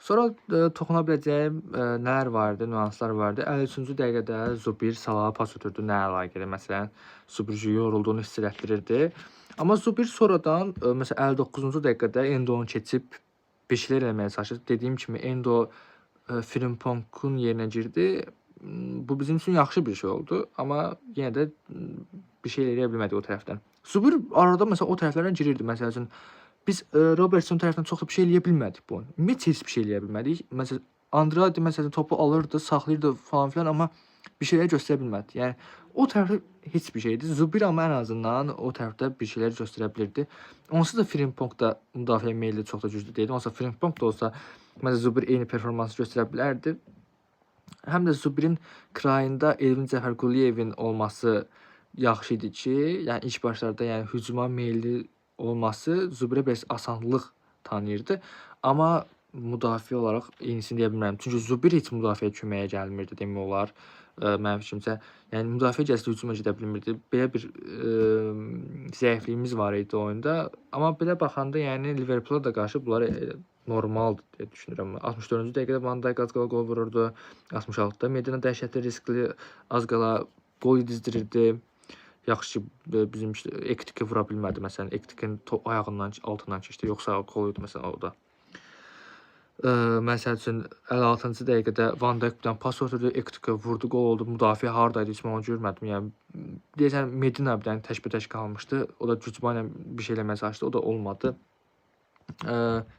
Sonra toxuna biləcəyim nələr vardı, nüanslar vardı. 53-cü dəqiqədə Zubir Salaha pas ötürdü. Nə əlaqədir? Məsələn, Zubir yorulduğunu hiss elətdirirdi. Amma Zubir sonradan məsələn 59-cu dəqiqədə Endonu keçib bir şeylər eləməyə çalışdı. Dediyim kimi Endo Frimpong'un yerinə girdi. Bu bizim üçün yaxşı bir şey oldu. Amma yenə də bir şey eləyə bilmədik o tərəfdən. Zubir arada məsələn o tərəflərdən girirdi. Məsəl üçün biz Robertson tərəfindən çox da bir şey eləyə bilmədik bu oyun. Ümumiyyətlə heç bir şey eləyə bilmədik. Məsələn, Andrade məsələn topu alırdı, saxlayırdı falan filan, amma bir şeylər göstərə bilmədi. Yəni o tərəfdə heç bir şeydi. Zubir amma ən azından o tərəfdə bir şeylər göstərə bilirdi. Onsuz da Frimpong da müdafiə meyilli çox da güclü deyildi. Onsuz da Frimpong da olsa məsələn Zubir eyni performansı göstərə bilərdi. Həm də Zubirin krayında Elvin Cəfərquliyevin olması yaxşı idi ki, yəni ilk başlarda yəni hücuma meyilli olması Zubirə biraz asanlıq tanıyırdı. Amma müdafiə olaraq yenisini deyə bilmərəm. Çünki Zubir heç müdafiəyə köməyə gəlmirdi demək olar. Mənim fikrimcə, yəni müdafiə gəzdi hücuma gedə bilmirdi. Belə bir zəifliyimiz var idi oyunda. Amma belə baxanda, yəni Liverpoola da qarşı bunlar normaldır deyə düşünürəm. 64-cü dəqiqədə Van Dijk az qala qol vururdu. 66-da Medina dəhşətli riskli az qala qol yedizdirirdi. Yaxşı ki, bizim Ektikə vura bilmədi. Məsələn, Ektikin ayağından altından keçdi. Yoxsa qol idi məsələn o da. Məsəl üçün 56-cı dəqiqədə Van Dijk bir dənə pas ötürdü, Ektikə vurdu, qol oldu. Müdafiə hardaydı heç mən onu görmədim. Yəni deyəsən Medina bir dənə tək-bətək qalmışdı. O da güclə bir şey eləməyə çalışdı. O da olmadı.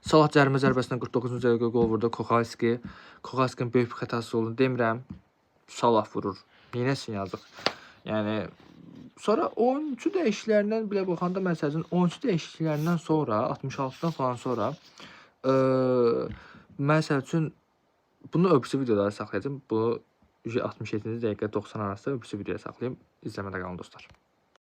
Salah cərimə zərbəsindən 49-cu dəqiqədə qol vurdu Kohalski. Kohalskinin böyük bir xətası olduğunu demirəm. Salah vurur. Neynəsin yazıq. Yəni sonra oyunçu dəyişikliklərindən belə baxanda məsələn oyunçu dəyişikliklərindən sonra 66-dan falan sonra məsəl üçün bunu öbürsü videolara saxlayacağam. Bu 67-ci dəqiqə 90 arası öbürsü videoya saxlayım. İzləmədə qalın dostlar.